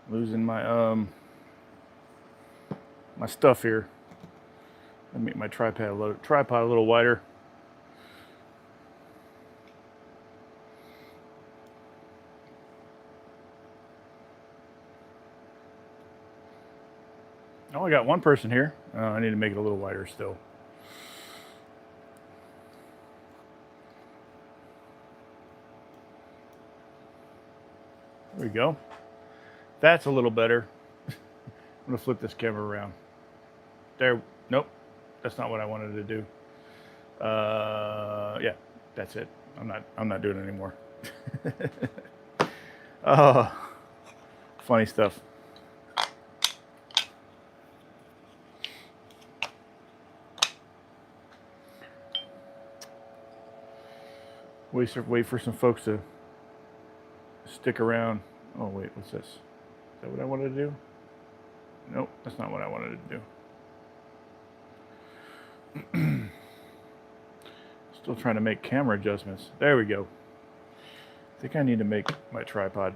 Losing my my stuff here. Let me make my tripod a little wider. Oh, I got one person here. I need to make it a little wider still. There we go. That's a little better. I'm gonna flip this camera around. There. Nope. That's not what I wanted to do. Yeah, that's it. I'm not doing it anymore. Oh, funny stuff. Wait for some folks to stick around. Oh wait, what's this? Is that what I wanted to do? Nope, that's not what I wanted to do. Still trying to make camera adjustments. There we go. I think I need to make my tripod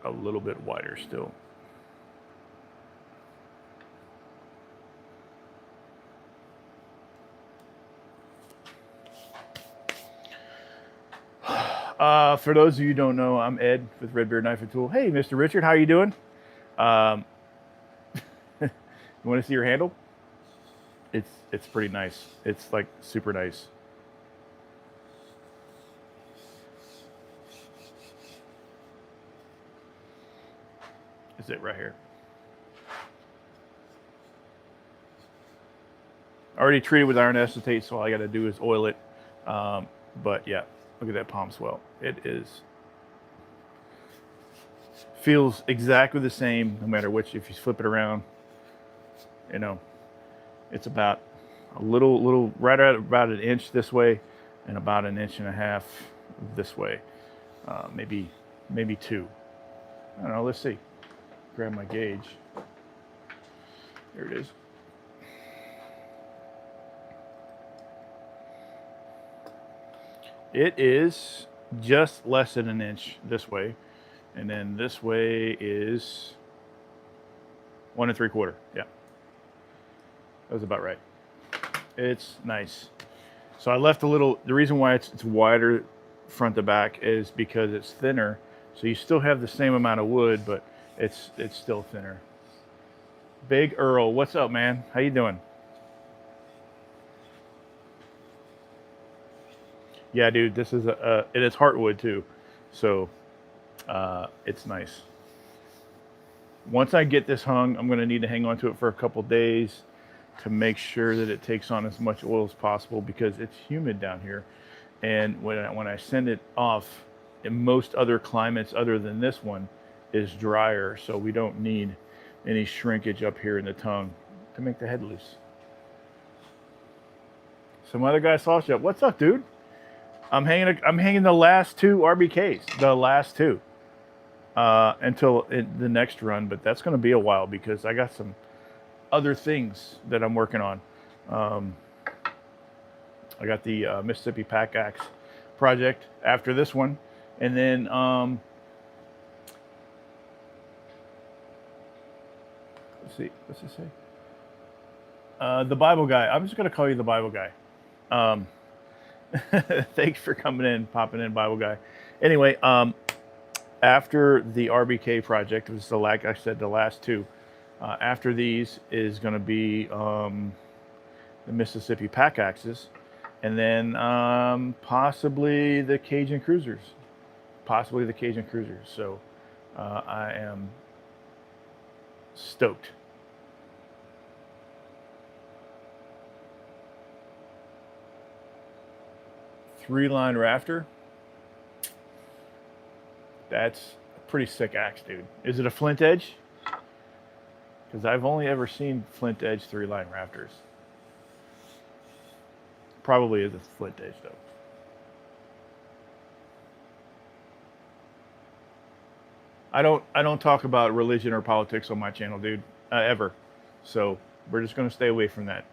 a little bit wider still. For those of you who don't know, I'm Ed with RedBeard Knife and Tool. Hey, Mr. Richard, how you doing? You want to see your handle? It's pretty nice. It's like super nice. Is it right here? Already treated with iron acetate, so all I got to do is oil it. But yeah, look at that palm swell. It feels exactly the same no matter which. If you flip it around, you know, it's about a little right at about an inch this way, and about an inch and a half this way. Maybe 2. I don't know. Let's see. Grab my gauge. There it is. It is just less than an inch this way, and then this way is 1 3/4. Yeah, that was about right. It's nice. So I left a little. The reason why it's wider front to back is because it's thinner. So you still have the same amount of wood, but it's still thinner. Big Earl, what's up, man? How you doing? Yeah, dude, this is it is heartwood too, so it's nice. Once I get this hung, I'm going to need to hang on to it for a couple days to make sure that it takes on as much oil as possible because it's humid down here. And when I send it off, in most other climates other than this one is drier, so we don't need any shrinkage up here in the tongue to make the head loose. Some other guy saw shop. What's up, dude? I'm hanging the last 2 RBKs, the last 2, until the next run. But that's going to be a while because I got some other things that I'm working on. I got the Mississippi Packax project after this one, and then let's see, what's it say? The Bible guy. I'm just going to call you the Bible guy. Thanks for coming in, popping in, Bible guy. Anyway, after the RBK project, it was like I said, the last 2. After these is going to be the Mississippi Packaxes, and then possibly the Cajun Cruisers. So I am stoked. Three-line rafter. That's a pretty sick axe, dude. Is it a flint edge? Because I've only ever seen flint edge 3-line rafters. Probably is a flint edge though. I don't talk about religion or politics on my channel, dude, ever. So we're just gonna stay away from that.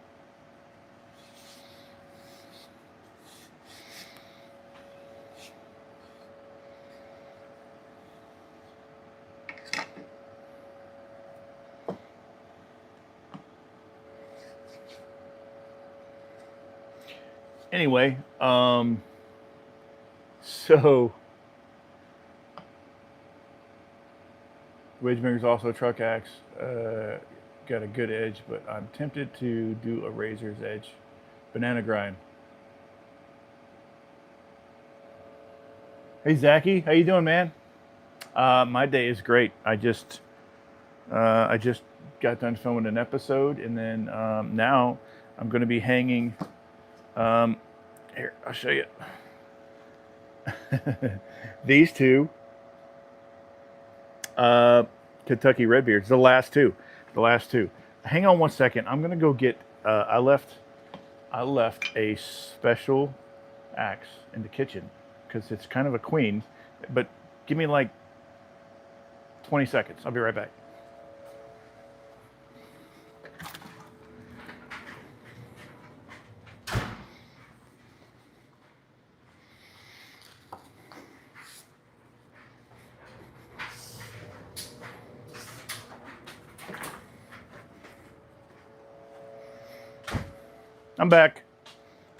Anyway, so Wedging is also a truck axe. Got a good edge, but I'm tempted to do a razor's edge. Banana grind. Hey Zachy, how you doing, man? My day is great. I just got done filming an episode, and then now I'm going to be hanging. Here, I'll show you. These two Kentucky RedBeards, the last two. Hang on one second. I'm going to go get. I left a special axe in the kitchen because it's kind of a queen, but give me like 20 seconds. I'll be right back.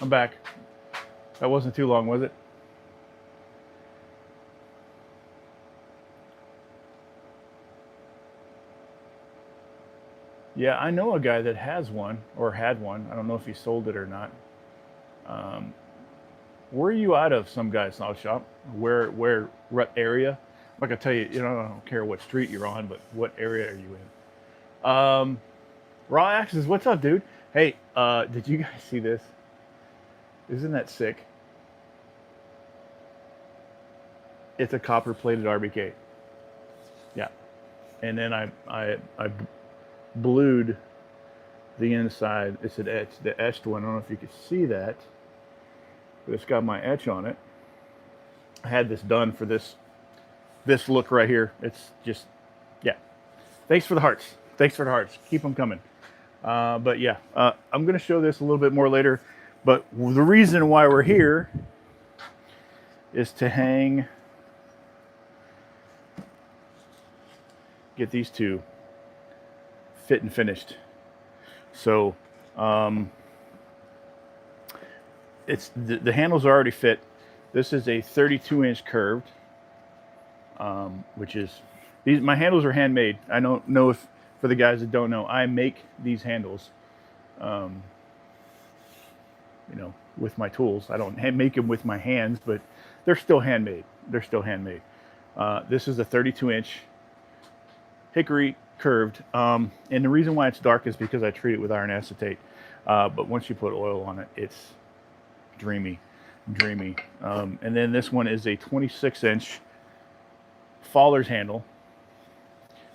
I'm back. That wasn't too long, was it? Yeah, I know a guy that has one, or had one. I don't know if he sold it or not. Where are you out of, some guy's snout shop? What area? I'm not gonna tell you, I don't care what street you're on, but what area are you in? Raw Axes, what's up, dude? Hey, did you guys see this? Isn't that sick? It's a copper-plated RBK. Yeah, and then I blued the inside. It's an etch, the etched one. I don't know if you could see that, but it's got my etch on it. I had this done for this look right here. It's just, yeah. Thanks for the hearts. Keep them coming. But yeah, I'm going to show this a little bit more later. But the reason why we're here is to get these two fit and finished. So it's the handles are already fit. This is a 32-inch curved, which is my handles are handmade. I don't know if, for the guys that don't know, I make these handles, with my tools. I don't make them with my hands, but they're still handmade. This is a 32-inch hickory curved, and the reason why it's dark is because I treat it with iron acetate. But once you put oil on it, it's dreamy. And then this one is a 26-inch Faller's handle.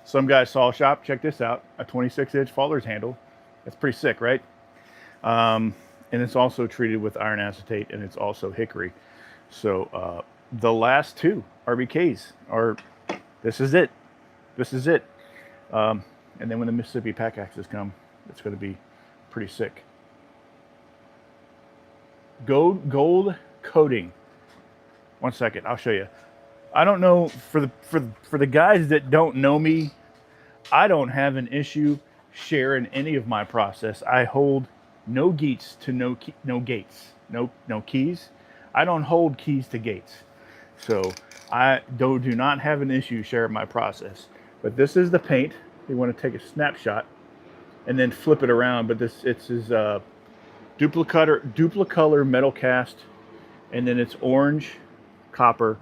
Some guy's saw shop, check this out, a 26-inch Faller's handle. That's pretty sick, right? And it's also treated with iron acetate, and it's also hickory. So the last two RBKs are, this is it. And then when the Mississippi Packaxes come, it's going to be pretty sick. Gold coating. One second, I'll show you. I don't know, for the guys that don't know me, I don't have an issue sharing any of my process. I hold no gates to no gates, no keys. I don't hold keys to gates, so I do not have an issue sharing my process. But this is the paint. You want to take a snapshot and then flip it around. But it's duplicolor metal cast, and then it's orange, copper,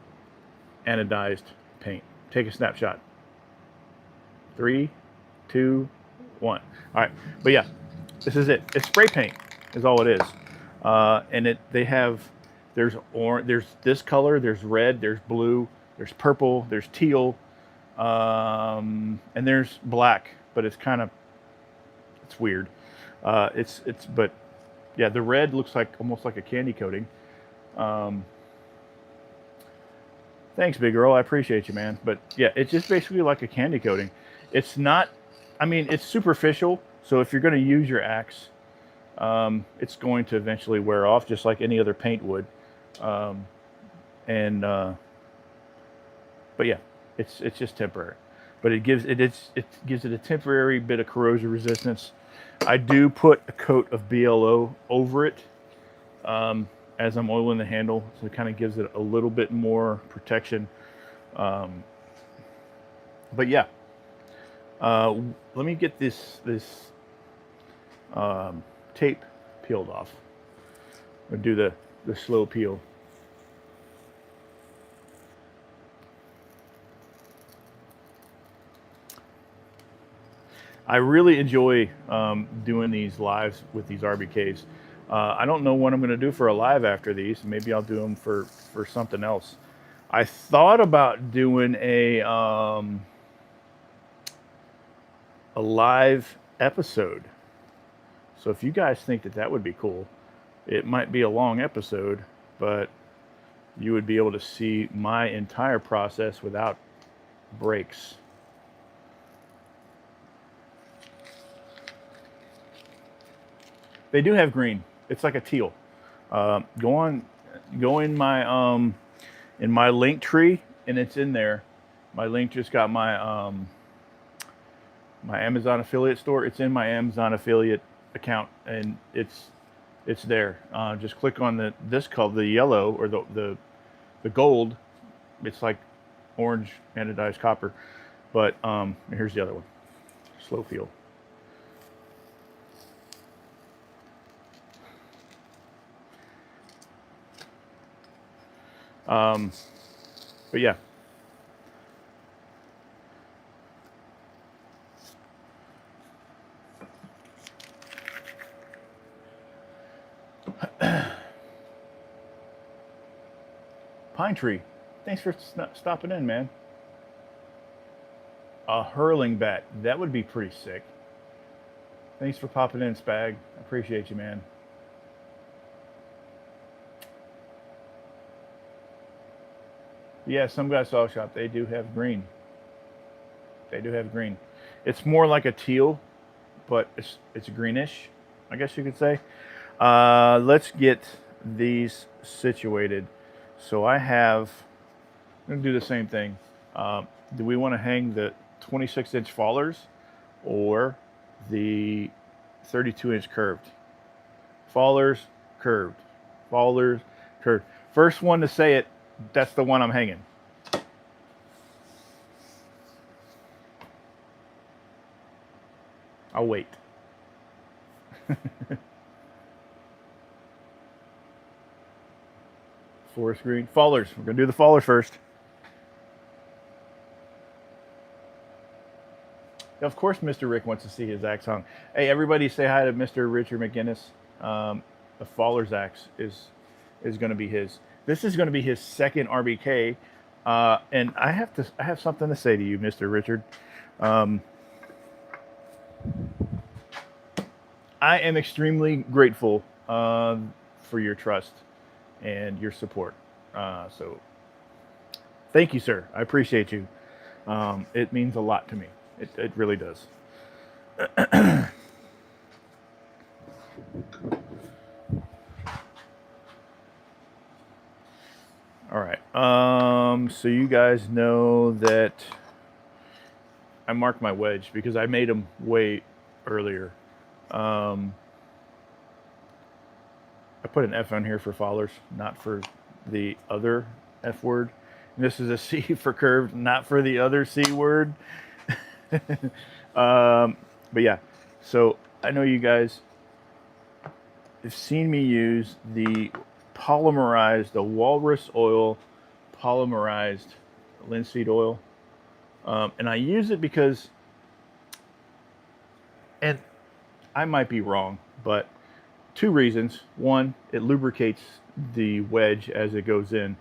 anodized paint. Take a snapshot. 3, 2, 1. All right, but yeah, this is it. It's spray paint, is all it is. And there's this color, there's red, there's blue, there's purple, there's teal, and there's black. But it's weird. But yeah, the red looks like almost like a candy coating. Thanks, big girl. I appreciate you, man. But yeah, it's just basically like a candy coating. It's not, it's superficial. So if you're going to use your axe, it's going to eventually wear off just like any other paint would. But yeah, it's just temporary. But it gives it a temporary bit of corrosion resistance. I do put a coat of BLO over it as I'm oiling the handle, so it kind of gives it a little bit more protection. But yeah, let me get this tape peeled off. I'll do the slow peel. I really enjoy doing these lives with these RBKs. I don't know what I'm going to do for a live after these. Maybe I'll do them for something else. I thought about doing a live episode. So if you guys think that would be cool, it might be a long episode, but you would be able to see my entire process without breaks. They do have green. It's like a teal. Go in my link tree, and it's in there. My link just got my my Amazon affiliate store. It's in my Amazon affiliate account, and it's there. Just click on this color, the yellow or the gold. It's like orange anodized copper, but here's the other one. Slow feel. But yeah. Pine Tree, thanks for stopping in, man. A hurling bat, that would be pretty sick. Thanks for popping in, Spag. I appreciate you, man. Yeah, some guys saw shop. They do have green. They do have green. It's more like a teal, but it's greenish, I guess you could say. Let's get these situated. So I'm going to do the same thing. Do we want to hang the 26-inch fallers or the 32-inch curved? Fallers, curved. Fallers, curved. First one to say it, that's the one I'm hanging. I'll wait. Forest green. Fallers. We're going to do the fallers first. Of course, Mr. Rick wants to see his axe hung. Hey, everybody say hi to Mr. Richard McGinnis. The Faller's axe is going to be his. This is going to be his second RBK. And I have something to say to you, Mr. Richard. I am extremely grateful for your trust and your support. So thank you, sir. I appreciate you. It means a lot to me. It really does. All right. So you guys know that I marked my wedge because I made them way earlier. I put an F on here for fallers, not for the other F word. And this is a C for curved, not for the other C word. But yeah, so I know you guys have seen me use the walrus oil polymerized linseed oil. And I use it because, and I might be wrong, but two reasons. One, it lubricates the wedge as it goes in.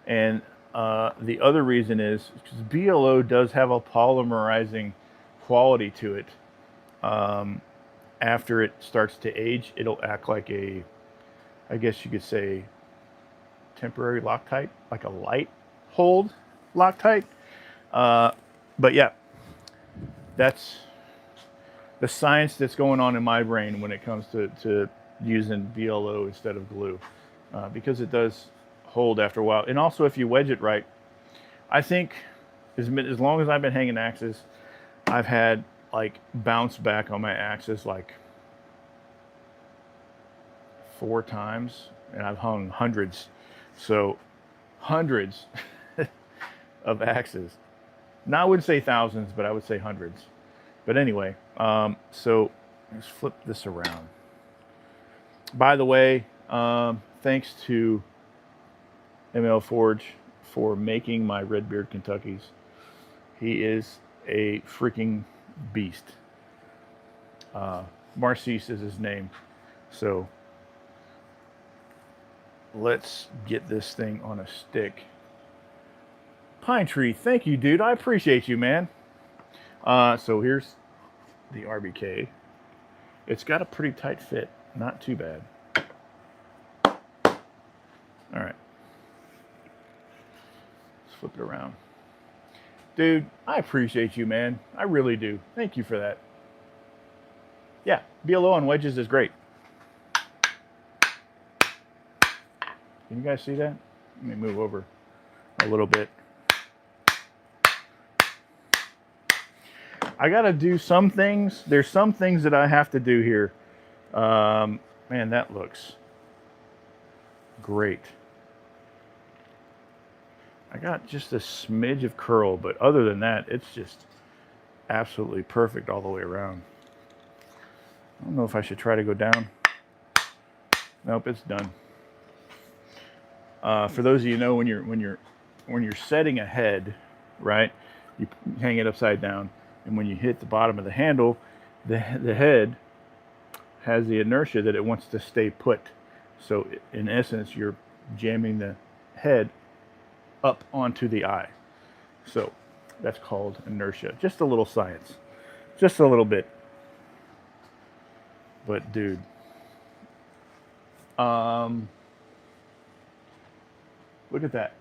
And the other reason is because BLO does have a polymerizing quality to it. After it starts to age, it'll act like I guess you could say, temporary Loctite, like a light hold Loctite. But yeah, that's the science that's going on in my brain when it comes to using BLO instead of glue, because it does hold after a while. And also, if you wedge it right, I think as long as I've been hanging axes, I've had like bounce back on my axes like 4 times and I've hung hundreds. So hundreds of axes. Now I wouldn't say thousands, but I would say hundreds. But anyway, so let's flip this around. By the way, thanks to ML Forge for making my RedBeard Kentuckys. He is a freaking beast. Marcise is his name. So let's get this thing on a stick. Pine Tree, thank you, dude. I appreciate you, man. So here's the RBK. It's got a pretty tight fit. Not too bad. All right. Let's flip it around. Dude, I appreciate you, man. I really do. Thank you for that. Yeah, BLO on wedges is great. Can you guys see that? Let me move over a little bit. I got to do some things. There's some things that I have to do here. Man, that looks great. I got just a smidge of curl, but other than that, it's just absolutely perfect all the way around. I don't know if I should try to go down. Nope, it's done. For those of you who know, when you're setting a head, right, you hang it upside down, and when you hit the bottom of the handle, the head has the inertia that it wants to stay put. So in essence, you're jamming the head up onto the eye. So that's called inertia. Just a little science. Just a little bit. But dude, look at that.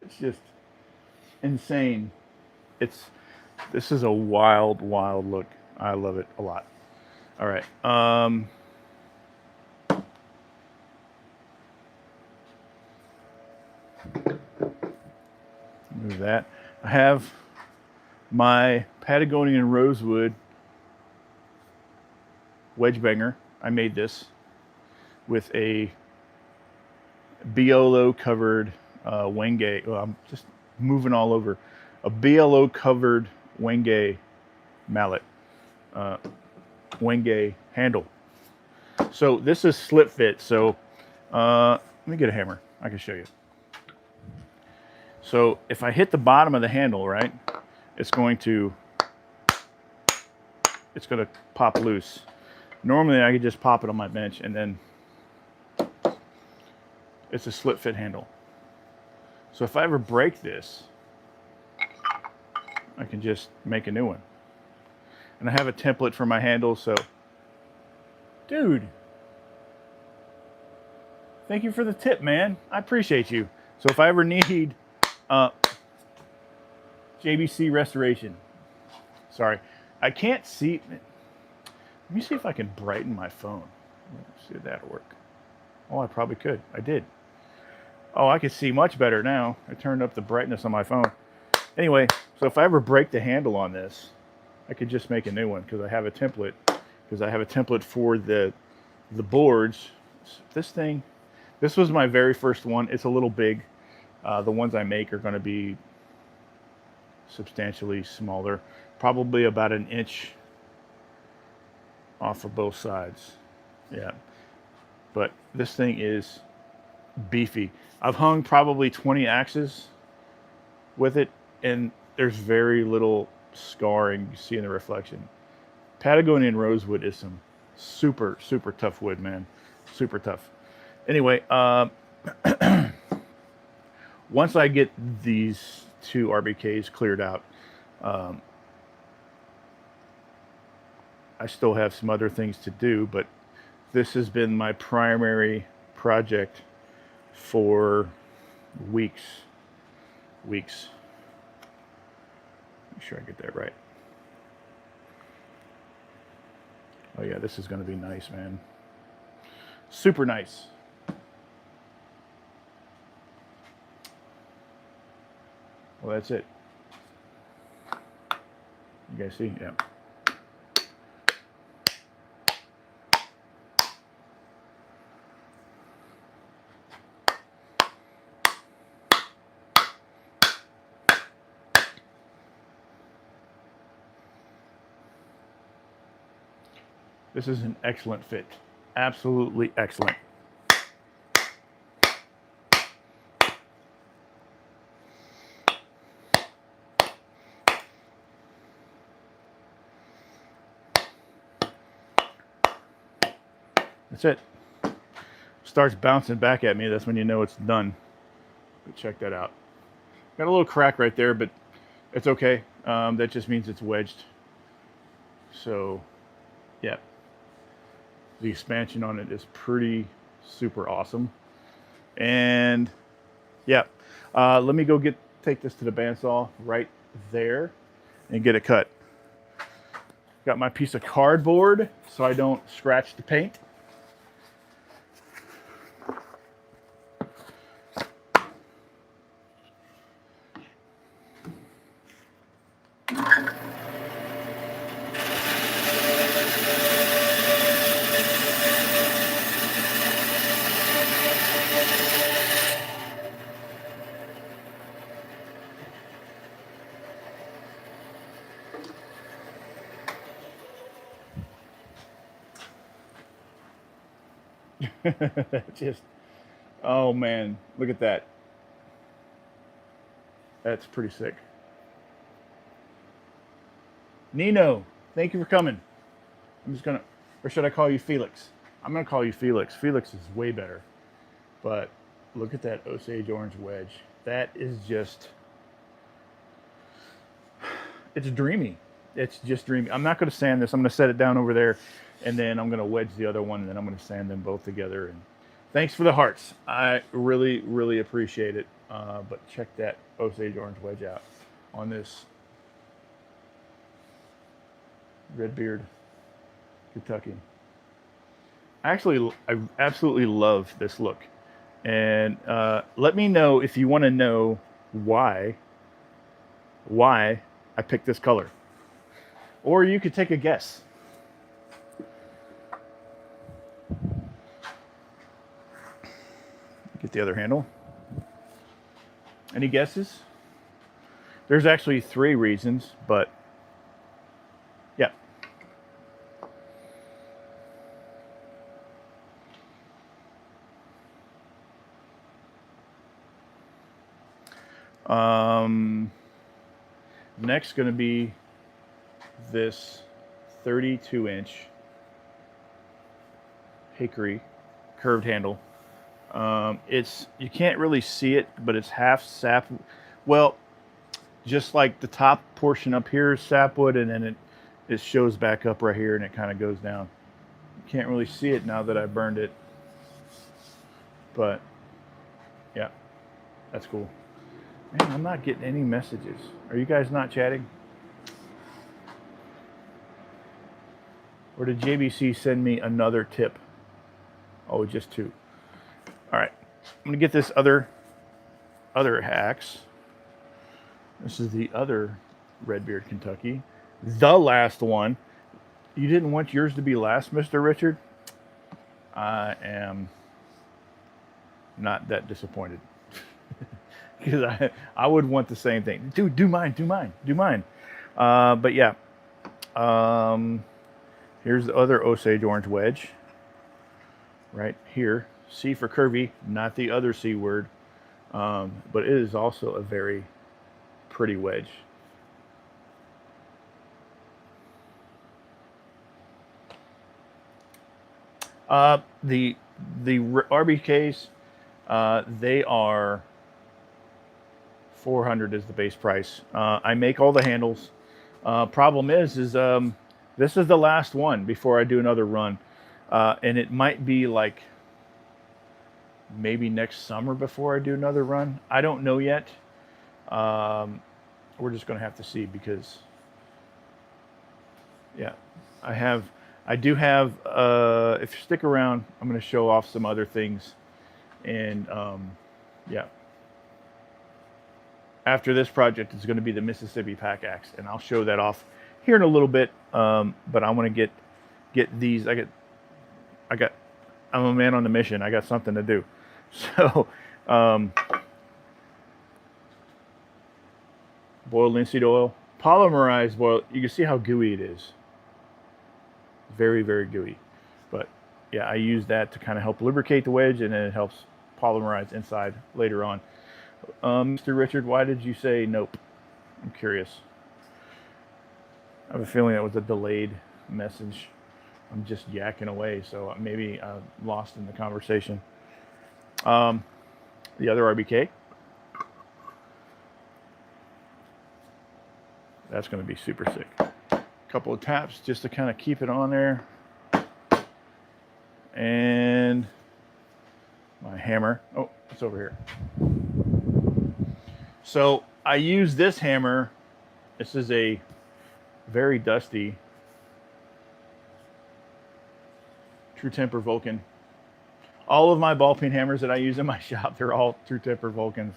It's just insane. This is a wild look. I love it a lot. All right. Move that. I have my Patagonian rosewood wedge banger. I made this with a BLO covered Wenge. Well, I'm just moving all over. A BLO covered Wenge mallet, Wenge handle. So this is slip fit. So let me get a hammer. I can show you. So if I hit the bottom of the handle, right, it's going to pop loose. Normally I could just pop it on my bench, and then it's a slip fit handle. So if I ever break this, I can just make a new one. And I have a template for my handle, so dude, thank you for the tip, man. I appreciate you. So if I ever need JBC restoration, sorry, I can't see. Let me see if I can brighten my phone. Let's see if that'll work. Oh, I probably could. I did. Oh, I can see much better now. I turned up the brightness on my phone. Anyway, so if I ever break the handle on this, I could just make a new one because I have a template. Because I have a template for the boards. This thing, this was my very first one. It's a little big. The ones I make are going to be substantially smaller, probably about an inch off of both sides. Yeah, but this thing is beefy. I've hung probably 20 axes with it, and there's very little scarring you see in the reflection. Patagonian rosewood is some super tough wood, man. Super tough. Anyway, once I get these two RBKs cleared out, I still have some other things to do, but this has been my primary project for weeks. Make sure I get that right. Oh yeah, this is going to be nice, man. Super nice. Well, that's it. You guys see? Yeah. This is an excellent fit. Absolutely excellent. That's it. Starts bouncing back at me. That's when you know it's done. But check that out. Got a little crack right there, but it's okay. That just means it's wedged. So, yeah. The expansion on it is pretty super awesome. And, yeah. Let me go take this to the bandsaw right there and get it cut. Got my piece of cardboard so I don't scratch the paint. Just, oh man, look at that. That's pretty sick. Nino, thank you for coming. I'm just gonna, or should I call you Felix? I'm gonna call you Felix. Felix is way better. But look at that Osage orange wedge. That is just, it's dreamy. It's just dreamy. I'm not gonna sand this. I'm gonna set it down over there, and then I'm gonna wedge the other one, and then I'm gonna sand them both together. And thanks for the hearts. I really, really appreciate it. But check that Osage orange wedge out on this RedBeard Kentucky. I absolutely love this look. And let me know if you want to know why I picked this color. Or you could take a guess. Get the other handle. Any guesses? There's actually 3 reasons, but yeah. Next going to be this 32-inch hickory curved handle. You can't really see it, but it's half sap. Well, just like the top portion up here is sapwood, and then it shows back up right here, and it kind of goes down. You can't really see it now that I burned it, but yeah, that's cool. Man, I'm not getting any messages. Are you guys not chatting? Or did JBC send me another tip? Oh, just 2. All right, I'm gonna get this other axe. This is the other RedBeard Kentucky, the last one. You didn't want yours to be last, Mr. Richard? I am not that disappointed. Because I would want the same thing. Dude, do mine. But yeah, here's the other Osage orange wedge right here. C for curvy, not the other C word, but it is also a very pretty wedge. The RBKs, they are $400 is the base price. I make all the handles. Problem is this is the last one before I do another run, and it might be like maybe next summer before I do another run. I don't know yet. We're just gonna have to see, because yeah, I do have if you stick around, I'm gonna show off some other things, and yeah. After this project is going to be the Mississippi Packax, and I'll show that off here in a little bit. But I want to get these. I'm a man on the mission. I got something to do. So, boiled linseed oil, polymerized boiled. You can see how gooey it is. Very, very gooey. But yeah, I use that to kind of help lubricate the wedge, and then it helps polymerize inside later on. Mr. Richard, why did you say nope? I'm curious. I have a feeling that was a delayed message. I'm just yakking away, so maybe I'm lost in the conversation. The other RBK. That's going to be super sick. A couple of taps just to kind of keep it on there. And my hammer. Oh, it's over here. So I use this hammer. This is a very dusty True Temper Vulcan. All of my ball peen hammers that I use in my shop, they're all True Temper Vulcans.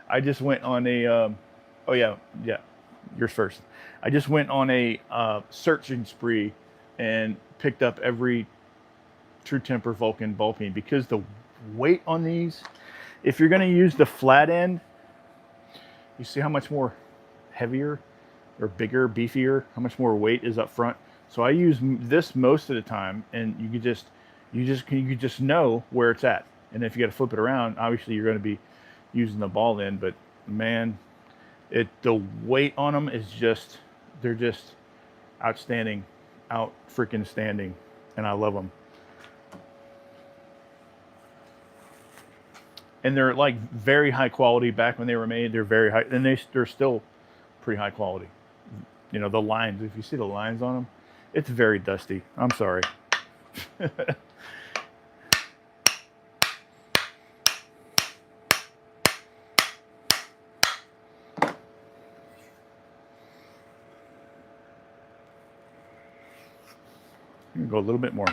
I just went on a, oh yeah, yours first. I just went on a searching spree and picked up every True Temper Vulcan ball peen, because the weight on these, if you're going to use the flat end, you see how much more heavier or bigger, beefier, how much more weight is up front. So I use this most of the time, and you could just know where it's at. And if you got to flip it around, obviously you're going to be using the ball end, but man, the weight on them is just, they're just outstanding, out freaking standing, and I love them. And they're like very high quality. Back when they were made, they're very high, and they're still pretty high quality. You know, the lines, if you see the lines on them, it's very dusty. I'm sorry. I'm gonna go a little bit more.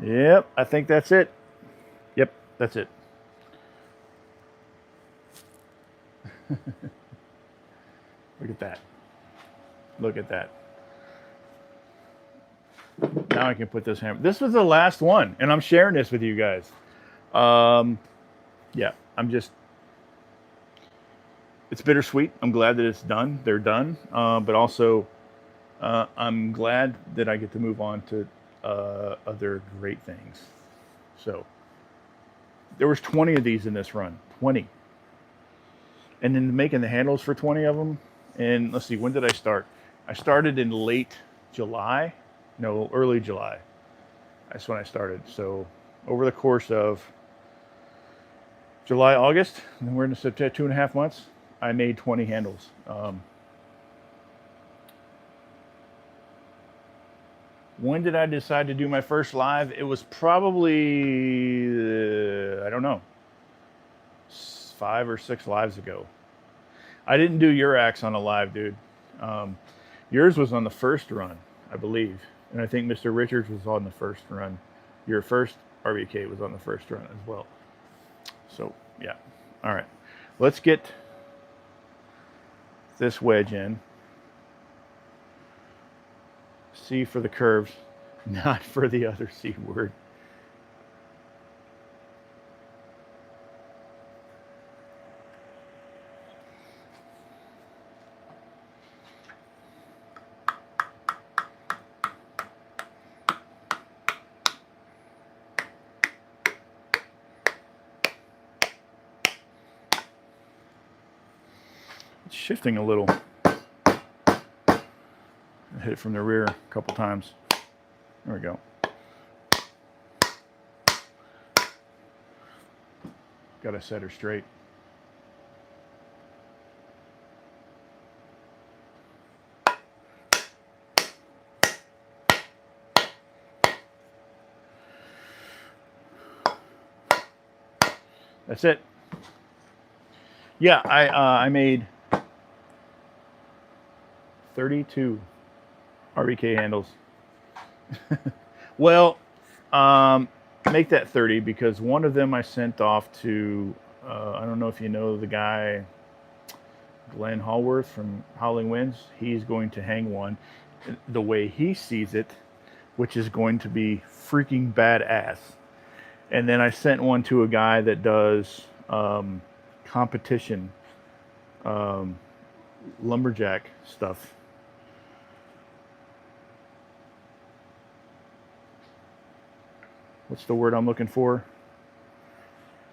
Yep, I think that's it. Yep, that's it. Look at that. Look at that. Now I can put this hammer. This was the last one, and I'm sharing this with you guys. Yeah, it's bittersweet. I'm glad that it's done. They're done. But also, I'm glad that I get to move on to other great things. So there was 20 of these in this run. 20. And then making the handles for 20 of them. And let's see, when did I start? I started in late July. No, early July. That's when I started. So over the course of July, August, and then we're in September, 2.5 months, I made 20 handles. When did I decide to do my first live? It was probably, I don't know, 5 or 6 lives ago. I didn't do your axe on a live, dude. Yours was on the first run, I believe. And I think Mr. Richards was on the first run. Your first RBK was on the first run as well. So, yeah. All right. Let's get this wedge in. C for the curves, not for the other C word. It's shifting a little. Hit it from the rear a couple times. There we go. Got to set her straight. That's it. Yeah, I made 32 RBK handles. Well, make that 30, because one of them I sent off to, I don't know if you know the guy, Glenn Hallworth from Howling Winds. He's going to hang one the way he sees it, which is going to be freaking badass. And then I sent one to a guy that does competition lumberjack stuff. What's the word I'm looking for?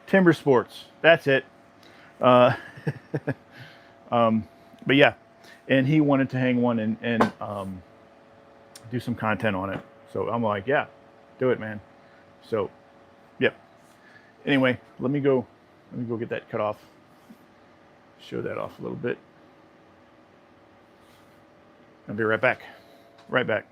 Timber sports. That's it. Uh, but yeah, and he wanted to hang one and do some content on it. So I'm like, yeah, do it, man. So, yep. Anyway, let me go get that cut off. Show that off a little bit. I'll be right back. Right back.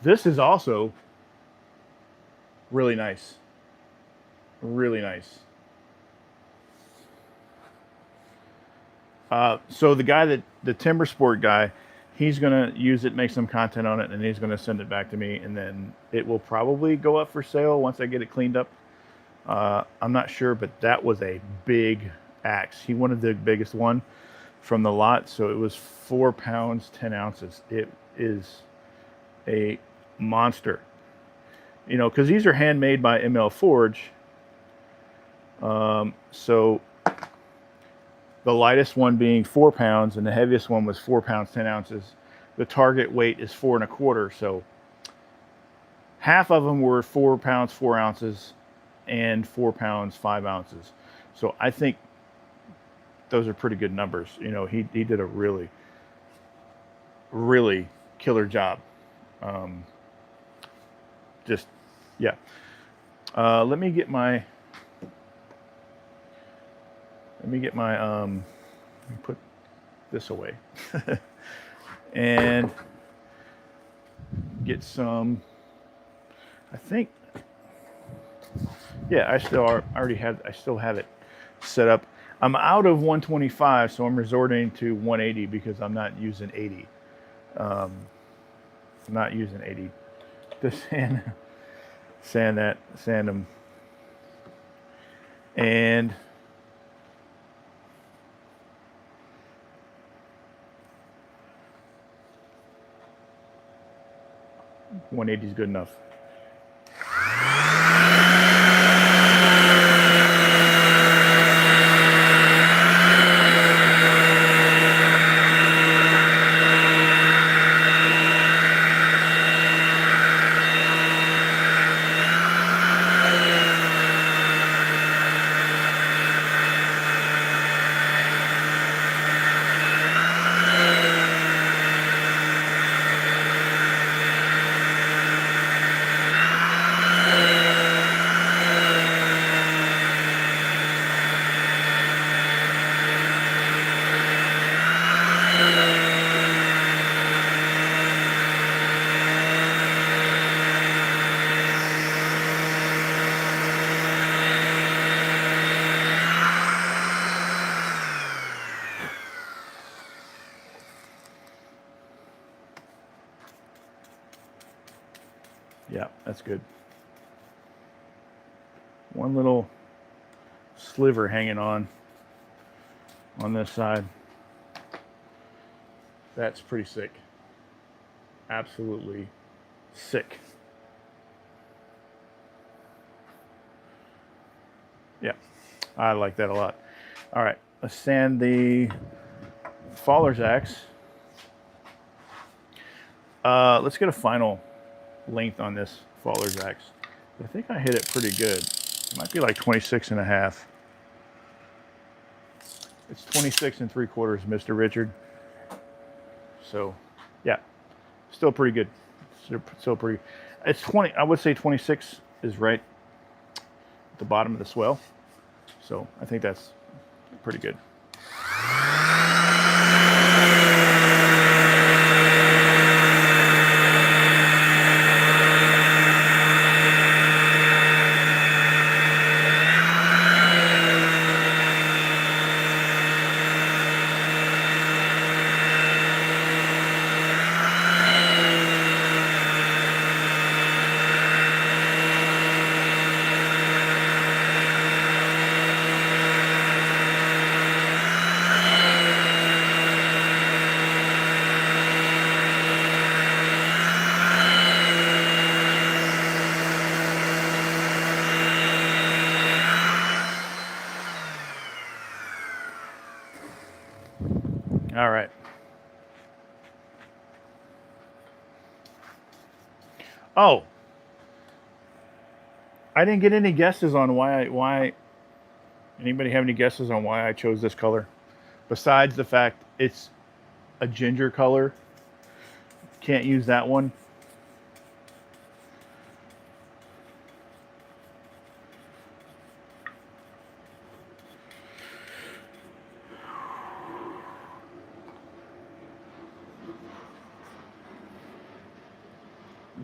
This is also really nice. Really nice. So the guy the Timber Sport guy, he's gonna use it, make some content on it, and he's gonna send it back to me, and then it will probably go up for sale once I get it cleaned up. I'm not sure, but that was a big axe. He wanted the biggest one from the lot, so it was 4 pounds 10 ounces. It is a monster, you know, because these are handmade by ML Forge. So the lightest one being 4 pounds and the heaviest one was 4 pounds 10 ounces. The target weight is 4 1/4, so half of them were 4 pounds 4 ounces and 4 pounds 5 ounces. So I think those are pretty good numbers. You know, he did a really killer job. Just, yeah. Let me get my, let me put this away and get some, I think, yeah, I still have it set up. I'm out of 125, so I'm resorting to 180 because I'm not using 80. I'm not using 80 to sand them. And $180 is good enough. Yeah, that's good. One little sliver hanging on this side. That's pretty sick. Absolutely sick. Yeah, I like that a lot. All right, let's sand the faller's axe. Let's get a final length on this faller's axe. I think I hit it pretty good. It might be like 26.5. It's 26 3/4, Mr. Richard. So, yeah, still pretty good. Still pretty. It's 20. I would say 26 is right at the bottom of the swell. So I think that's pretty good. All right. Oh, I didn't get any guesses on why. Anybody have any guesses on why I chose this color? Besides the fact it's a ginger color. Can't use that one.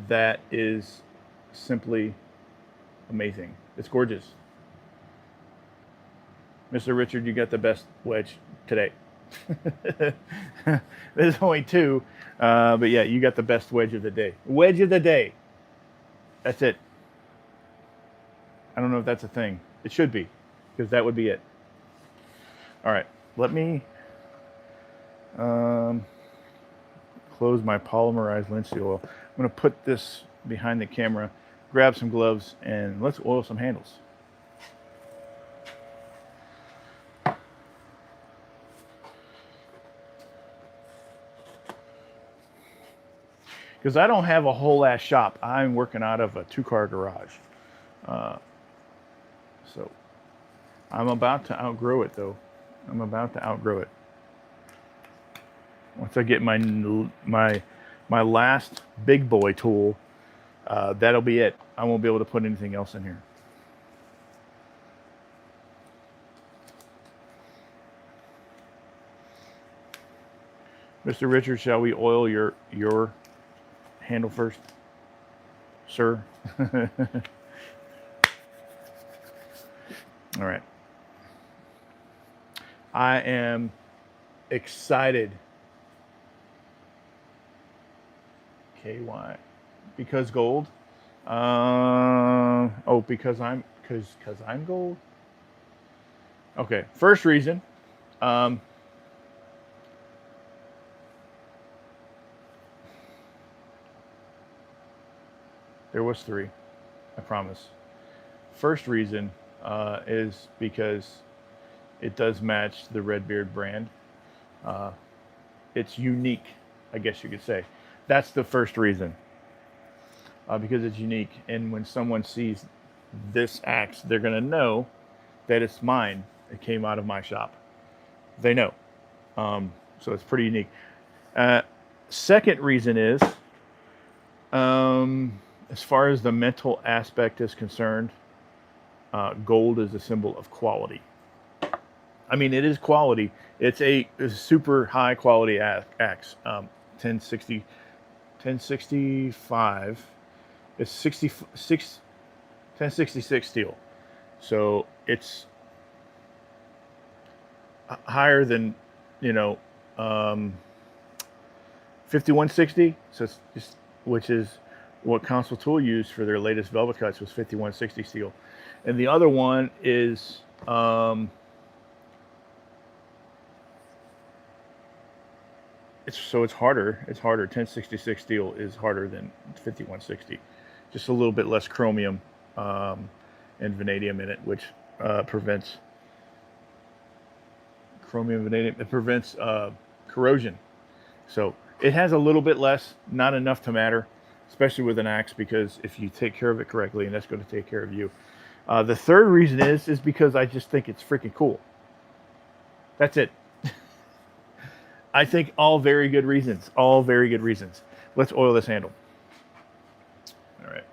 That is simply amazing. It's gorgeous. Mr. Richard, you got the best wedge today. There's only two, but yeah, you got the best wedge of the day. Wedge of the day. That's it. I don't know if that's a thing. It should be, because that would be it. All right, let me close my polymerized linseed oil. I'm going to put this behind the camera, grab some gloves, and let's oil some handles. Because I don't have a whole ass shop. I'm working out of a 2-car garage. So I'm about to outgrow it, though. I'm about to outgrow it. Once I get my last big boy tool, that'll be it. I won't be able to put anything else in here. Mr. Richard, shall we oil your handle first, sir? All right. I am excited. KY. Because gold? Oh, because I'm gold? Okay. First reason. There was 3, I promise. First reason is because it does match the RedBeard brand. It's unique, I guess you could say. That's the first reason. Because it's unique. And when someone sees this axe, they're going to know that it's mine. It came out of my shop. They know. So it's pretty unique. Second reason is, as far as the mental aspect is concerned, gold is a symbol of quality. I mean, it is quality. It's a super high quality axe. 1065. It's 1066 steel. So it's higher than, 5160. So it's just, which is what Council Tool used for their latest velvet cuts, was 5160 steel. And the other one is it's harder. It's harder. 1066 steel is harder than 5160. Just a little bit less chromium and vanadium in it, which prevents vanadium. It prevents corrosion. So it has a little bit less, not enough to matter, especially with an axe, because if you take care of it correctly, and that's going to take care of you. The third reason is because I just think it's freaking cool. That's it. I think all very good reasons. All very good reasons. Let's oil this handle. All right.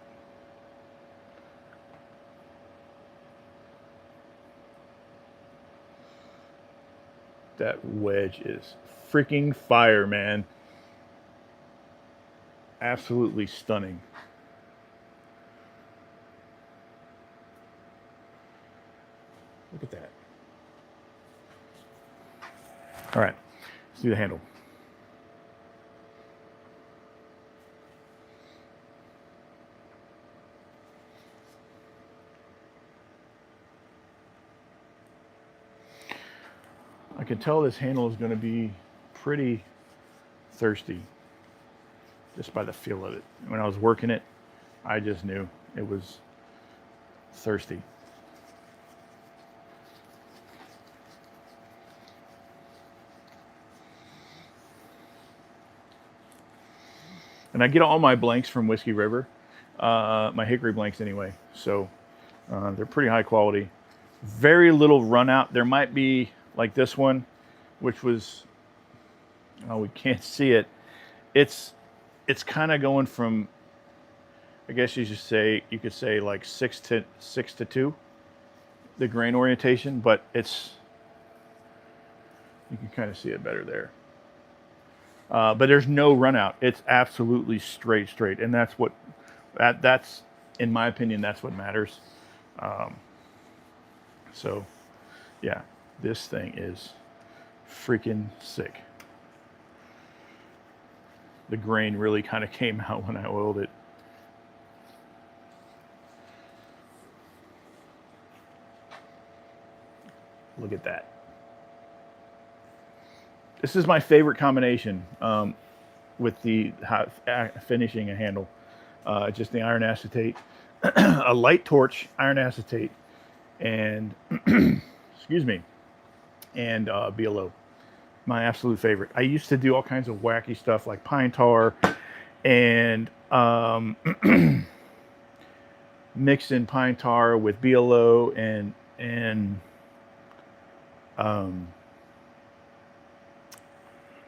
That wedge is freaking fire, man. Absolutely stunning. Look at that. All right. Let's do the handle. I can tell this handle is going to be pretty thirsty just by the feel of it. When I was working it, I just knew it was thirsty. And I get all my blanks from Whiskey River, my hickory blanks anyway. So they're pretty high quality. Very little run out. There might be like this one, which was, oh, we can't see it. It's kind of going from, I guess you could say like 6 to 2, the grain orientation, but it's, you can kind of see it better there. But there's no run out. It's absolutely straight, and that's what, that's in my opinion, that's what matters. So yeah, this thing is freaking sick. The grain really kind of came out when I oiled it. Look at that. This is my favorite combination with the finishing a handle. Just the iron acetate, a light torch, iron acetate, and excuse me, and BLO. My absolute favorite. I used to do all kinds of wacky stuff like pine tar and mix in pine tar with BLO and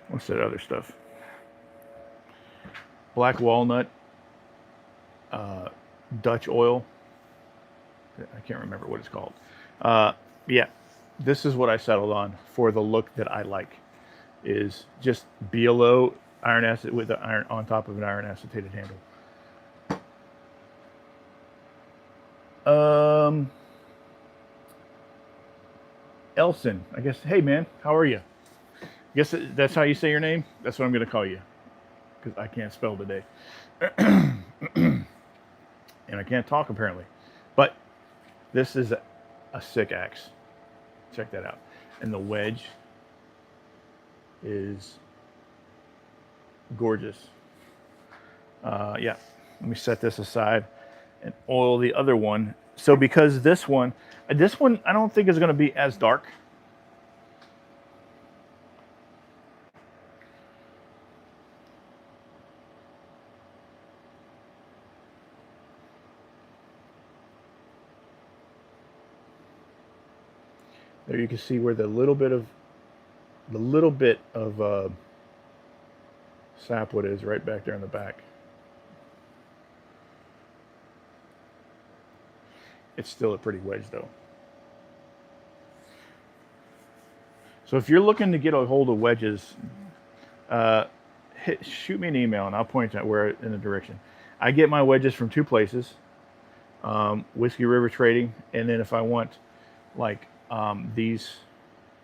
what's that other stuff? Black walnut, Dutch oil. I can't remember what it's called. Yeah, this is what I settled on for the look that I like. Is just BLO iron acid with the iron on top of an iron acetated handle. Elson, I guess. Hey man, how are you? I guess that's how you say your name. That's what I'm gonna call you, because I can't spell today, and I can't talk apparently. But this is a sick axe. Check that out. And the wedge is gorgeous. Yeah, let me set this aside and oil the other one. So because this one I don't think is going to be as dark. There you can see where the little bit of sapwood is right back there in the back. It's still a pretty wedge though. So if you're looking to get a hold of wedges, shoot me an email and I'll point you where in the direction. I get my wedges from 2 places, Whiskey River Trading, and then if I want like these,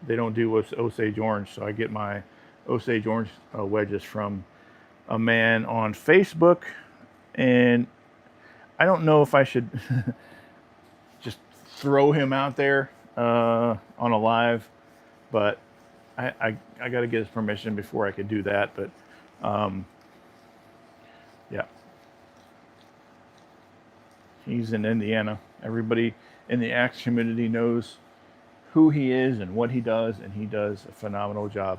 they don't do Osage Orange, so I get my Osage Orange wedges from a man on Facebook, and I don't know if I should just throw him out there on a live, but I got to get his permission before I could do that. But yeah, he's in Indiana. Everybody in the axe community knows who he is and what he does, and he does a phenomenal job.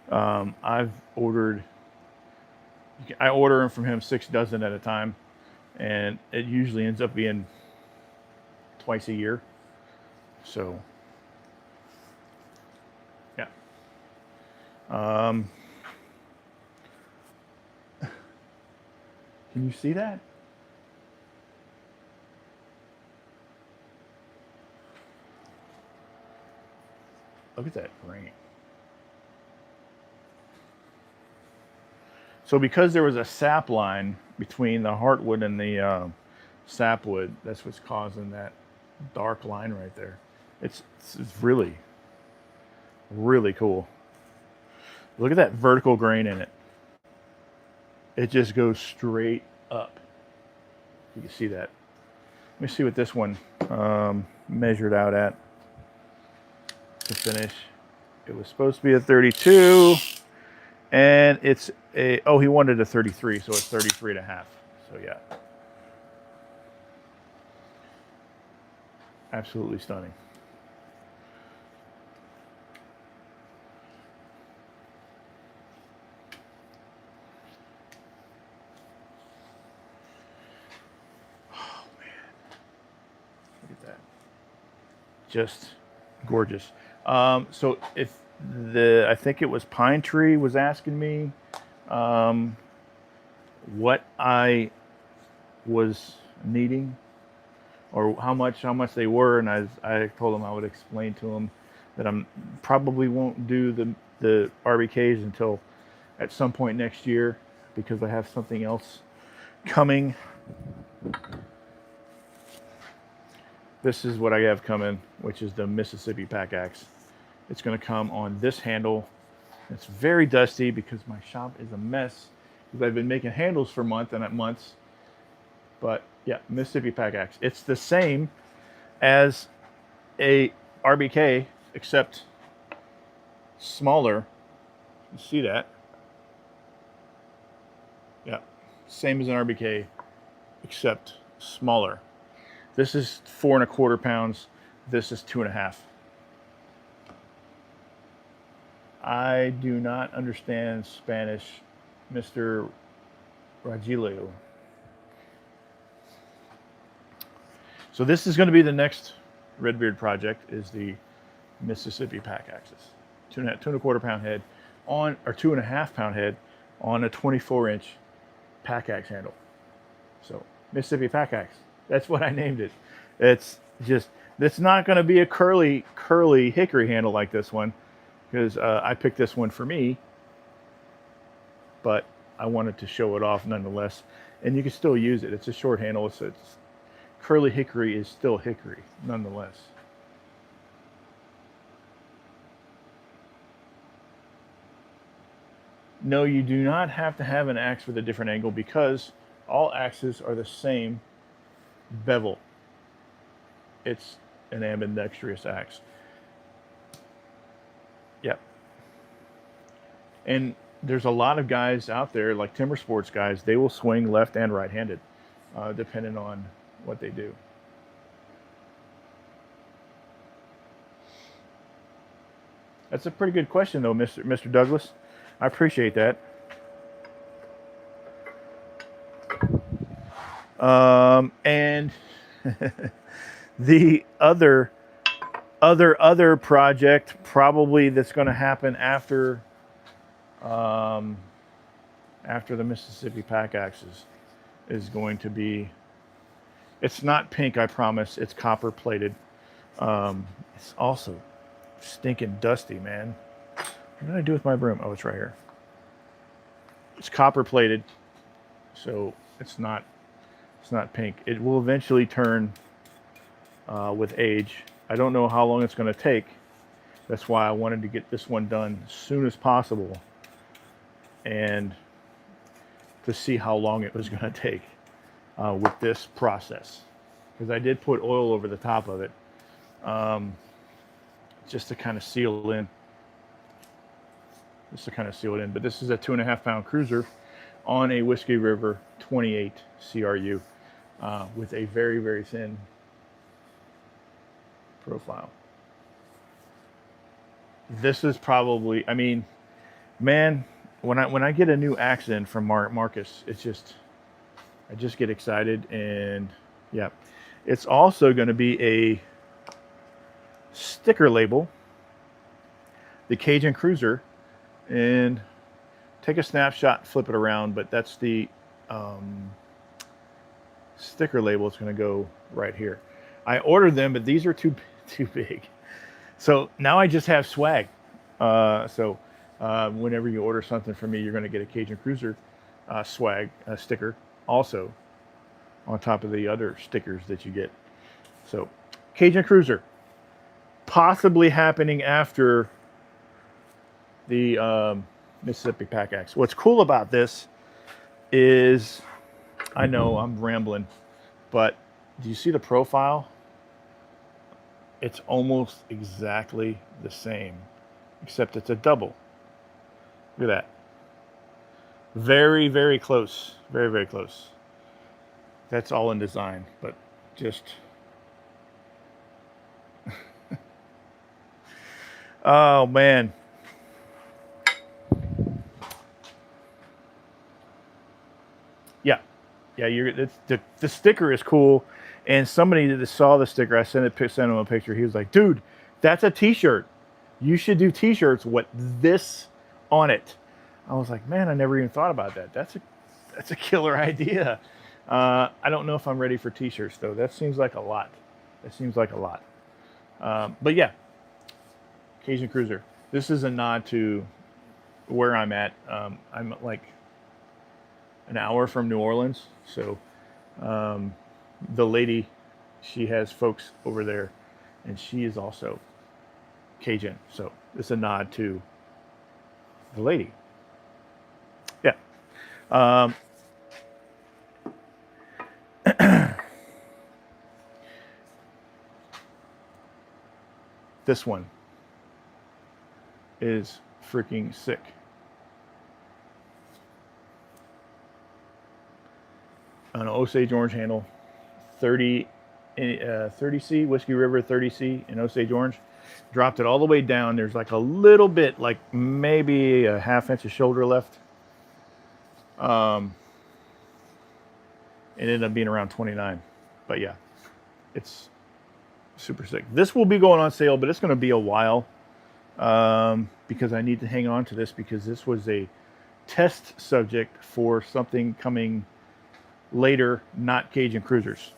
I order them from him 6 dozen at a time, and it usually ends up being twice a year. So yeah. Can you see that? Look at that grain. So because there was a sap line between the heartwood and the sapwood, that's what's causing that dark line right there. It's really, really cool. Look at that vertical grain in it. It just goes straight up. You can see that. Let me see what this one measured out at to finish. It was supposed to be a 32, and it's he wanted a 33, so it's 33 and a half. So yeah. Absolutely stunning. just gorgeous. So if I think it was Pine Tree was asking me what I was needing or how much they were, and I told them I would explain to them that I'm probably won't do the RBKs until at some point next year because I have something else coming. This is what I have coming, which is the Mississippi Packax. It's going to come on this handle. It's very dusty because my shop is a mess because I've been making handles for months. But yeah, Mississippi Packax. It's the same as a RBK except smaller. You see that? Yeah, same as an RBK except smaller. This is 4 1/4 pounds. This is 2.5. I do not understand Spanish, Mr. Ragilio. So this is going to be the next RedBeard project, is the Mississippi Packaxes. 2 1/4 pound head on, or 2.5 pound head on a 24-inch Packax handle. So Mississippi Packax. That's what I named it. It's not going to be a curly hickory handle like this one, because I picked this one for me, but I wanted to show it off nonetheless. And you can still use it. It's a short handle. It's curly hickory is still hickory nonetheless. No, you do not have to have an axe with a different angle because all axes are the same bevel. It's an ambidextrous axe. Yep. And there's a lot of guys out there, like timber sports guys, they will swing left and right-handed, depending on what they do. That's a pretty good question, though, Mr. Douglas. I appreciate that. And the other project probably that's going to happen after the Mississippi Packaxes is going to be, it's not pink, I promise. It's copper plated. It's also stinking dusty, man. What did I do with my broom? Oh, it's right here. It's copper plated, so it's not pink. It will eventually turn with age. I don't know how long it's going to take. That's why I wanted to get this one done as soon as possible, and to see how long it was going to take with this process, because I did put oil over the top of it just to kind of seal in. But this is a 2.5 pound cruiser on a Whiskey River 28 CRU with a very, very thin profile. This is probably, I mean, man, when I get a new axe in from Marcus, it's just, I just get excited. And yeah, it's also going to be a sticker label, the Cajun Cruiser, and take a snapshot, flip it around, but that's the sticker label. It's going to go right here. I ordered them, but these are too big. So now I just have swag. Whenever you order something from me, you're going to get a Cajun Cruiser swag sticker also on top of the other stickers that you get. So Cajun Cruiser possibly happening after the Mississippi Packax. What's cool about this is, I know I'm rambling, but do you see the profile? It's almost exactly the same, except it's a double. Look at that. Very, very close. Very, very close. That's all in design, but just... oh, man. Yeah, the sticker is cool. And somebody that saw the sticker, I sent him a picture. He was like, dude, that's a t-shirt. You should do t-shirts with this on it. I was like, man, I never even thought about that. That's a killer idea. I don't know if I'm ready for t-shirts though. That seems like a lot. But yeah, Cajun Cruiser. This is a nod to where I'm at. I'm like an hour from New Orleans. So the lady, she has folks over there, and she is also Cajun. So it's a nod to the lady. Yeah. This one is freaking sick. An Osage orange handle, 30C, Whiskey River 30C in Osage orange. Dropped it all the way down. There's like a little bit, like maybe a ½ inch of shoulder left. It ended up being around 29. But yeah, it's super sick. This will be going on sale, but it's going to be a while because I need to hang on to this because this was a test subject for something coming later, not Cajun Cruisers.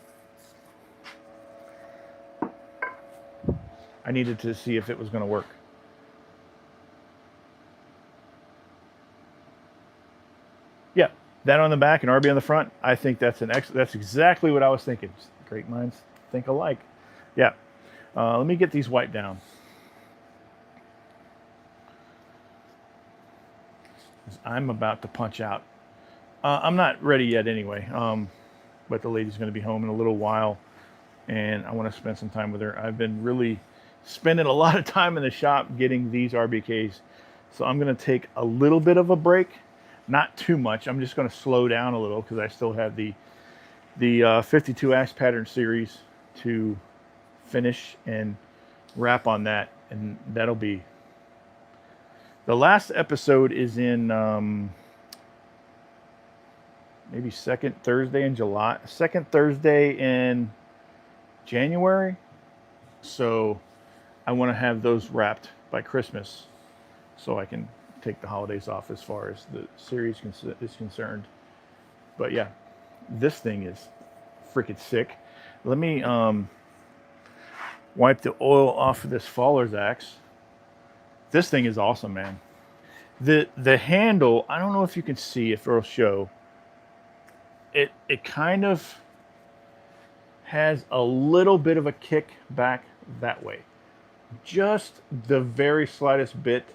I needed to see if it was going to work. Yeah, that on the back and RB on the front. I think that's that's exactly what I was thinking. Great minds think alike. Yeah. Let me get these wiped down. I'm about to punch out. I'm not ready yet anyway, but the lady's going to be home in a little while, and I want to spend some time with her. I've been really spending a lot of time in the shop getting these RBKs, so I'm going to take a little bit of a break, not too much. I'm just going to slow down a little because I still have the 52 axe pattern series to finish and wrap on that, and that'll be the last episode is in maybe second Thursday in January. So I want to have those wrapped by Christmas so I can take the holidays off as far as the series is concerned. But yeah, this thing is freaking sick. Let me wipe the oil off of this Faller's axe. This thing is awesome, man. The handle, I don't know if you can see, if it'll show. It kind of has a little bit of a kick back that way. Just the very slightest bit,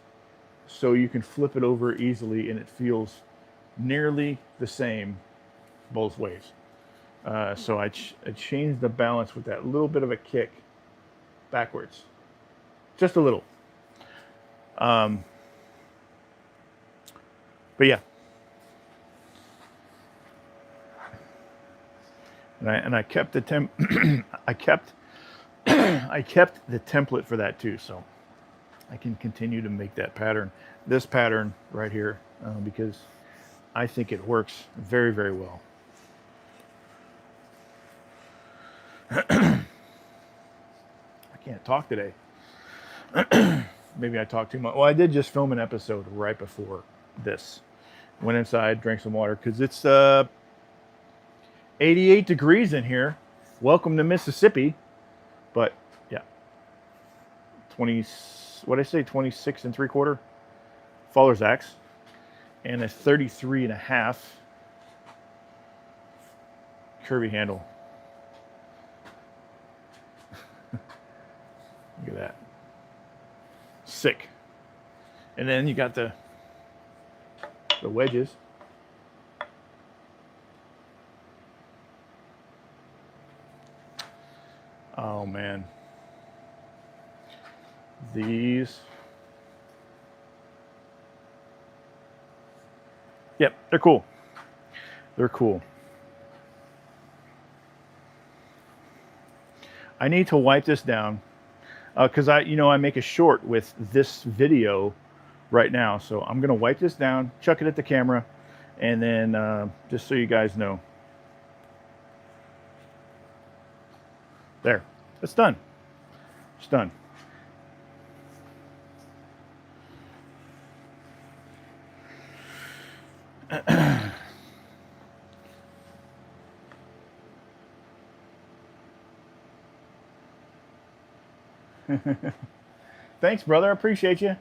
so you can flip it over easily and it feels nearly the same both ways. So I changed the balance with that little bit of a kick backwards. Just a little. But yeah. And I kept the I kept the template for that too, so I can continue to make that pattern, this pattern right here, because I think it works very, very well. I can't talk today. Maybe I talked too much. Well, I did just film an episode right before this. Went inside, drank some water, because it's 88 degrees in here. Welcome to Mississippi. But yeah, 26 3/4 Faller's axe and a 33.5 curvy handle. Look at that. Sick. And then you got the wedges. Oh man. These. Yep, they're cool. They're cool. I need to wipe this down because I make a short with this video right now. So I'm going to wipe this down, chuck it at the camera, and then just so you guys know, There. It's done. It's done. Thanks, brother. I appreciate you.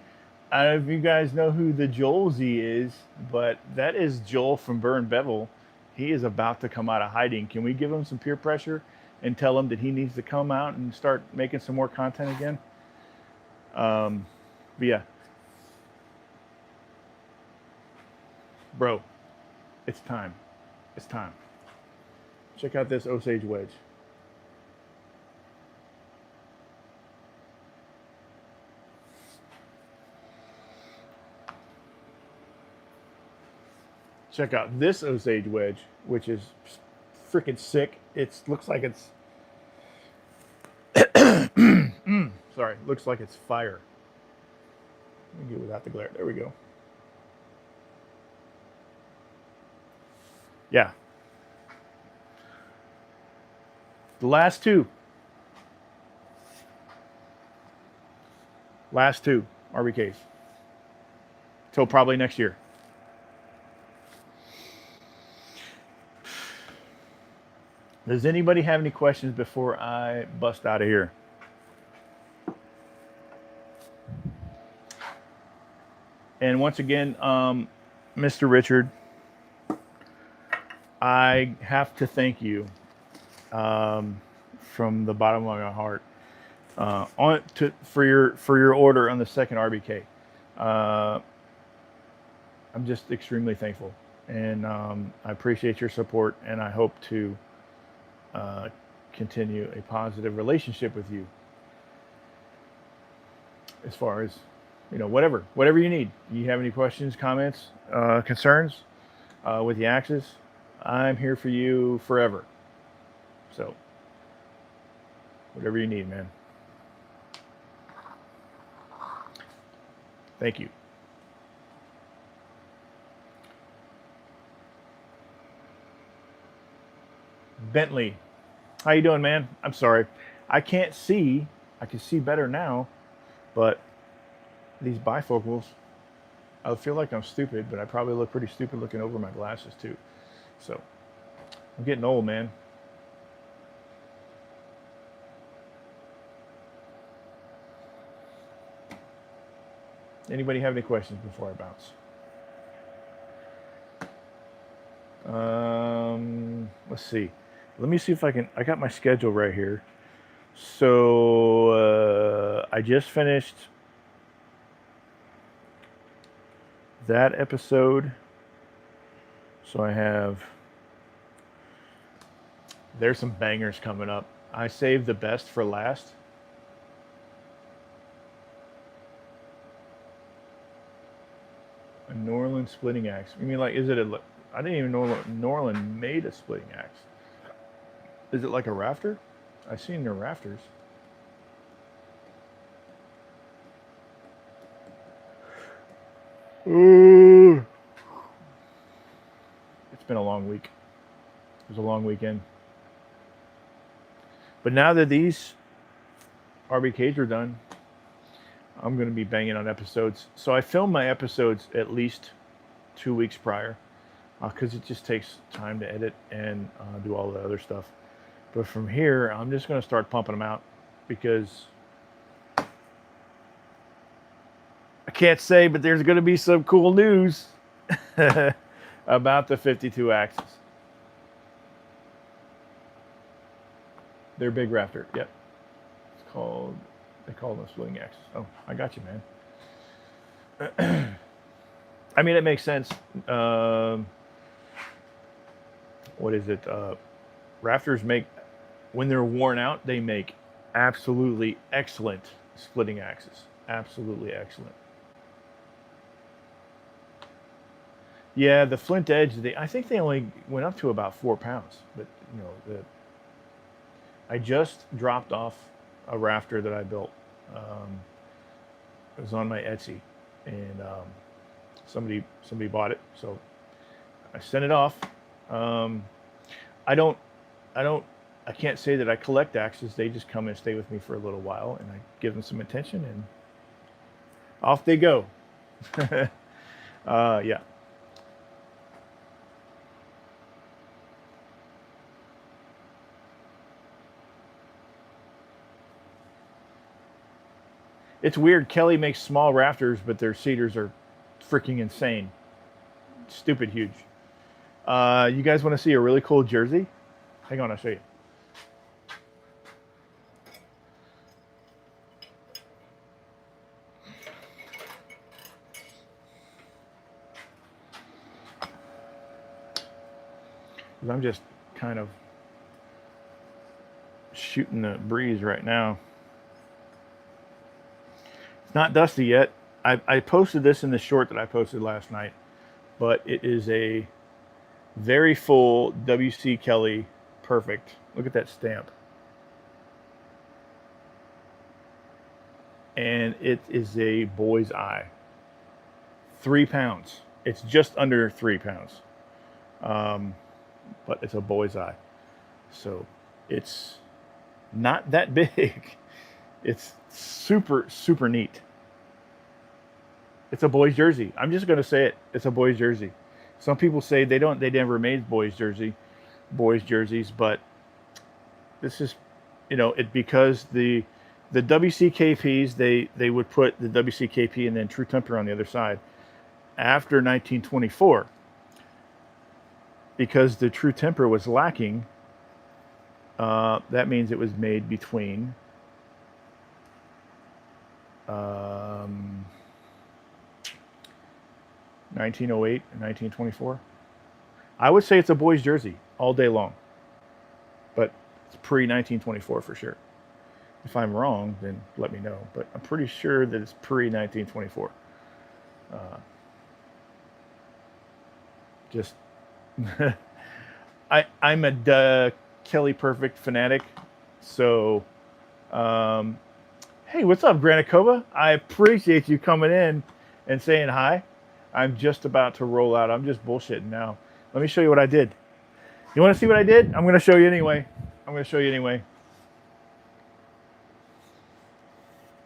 I don't know if you guys know who the Joel Z is, but that is Joel from Burn Bevel. He is about to come out of hiding. Can we give him some peer pressure and tell him that he needs to come out and start making some more content again? But yeah. Bro, it's time. It's time. Check out this Osage wedge. Check out this Osage wedge, which is freaking sick. It looks like it's sorry, looks like it's fire. Let me get without the glare. There we go. Yeah. The last two. Last two RBKs. Till probably next year. Does anybody have any questions before I bust out of here? And once again, Mr. Richard, I have to thank you from the bottom of my heart for your order on the second RBK. I'm just extremely thankful, and I appreciate your support, and I hope to continue a positive relationship with you as far as, you know, whatever you need. You have any questions, comments, concerns with the axes, I'm here for you forever. So whatever you need, man. Thank you. Bentley, how you doing, man? I'm sorry, I can't see. I can see better now, but these bifocals, I feel like I'm stupid, but I probably look pretty stupid looking over my glasses too. So I'm getting old, man. Anybody have any questions before I bounce? Let's see. Let me see if I can. I got my schedule right here. So I just finished that episode. So I have. There's some bangers coming up. I saved the best for last. A Norland splitting axe. You mean like, is it a? I didn't even know Norland made a splitting axe. Is it like a rafter? I've seen their rafters. Ooh. It's been a long week. It was a long weekend. But now that these RBKs are done, I'm going to be banging on episodes. So I film my episodes at least 2 weeks prior, because it just takes time to edit and do all the other stuff. But from here, I'm just going to start pumping them out, because I can't say, but there's going to be some cool news about the 52 axes. They're big rafter. Yep. It's called, they call them splitting axes. Oh, I got you, man. I mean, it makes sense. What is it? Rafters make, when they're worn out, they make absolutely excellent splitting axes. Absolutely excellent. Yeah, the flint edge, I think they only went up to about 4 pounds. But, you know, I just dropped off a rafter that I built. It was on my Etsy, and somebody bought it, so I sent it off. I don't I can't say that I collect axes. They just come and stay with me for a little while, and I give them some attention, and off they go. Yeah. It's weird. Kelly makes small rafters, but their cedars are freaking insane. Stupid huge. You guys want to see a really cool jersey? Hang on, I'll show you. I'm just kind of shooting the breeze right now. It's not dusty yet. I posted this in the short that I posted last night, but it is a very full W.C. Kelly perfect. Look at that stamp. And it is a boy's eye. 3 pounds. It's just under 3 pounds. But it's a boy's eye. So it's not that big. It's super, super neat. It's a boy's jersey. I'm just going to say it. It's a boy's jersey. Some people say they never made boys jerseys, but this is, because the WCKPs, they would put the WCKP and then True Temper on the other side after 1924. Because the True Temper was lacking, that means it was made between 1908 and 1924. I would say it's a boy's jersey all day long, but it's pre-1924 for sure. If I'm wrong, then let me know, but I'm pretty sure that it's pre-1924. I'm a Kelly Perfect fanatic, so hey, what's up, Granicova? I appreciate you coming in and saying hi. I'm just about to roll out. I'm just bullshitting now. Let me show you what I did. You want to see what I did? I'm going to show you anyway.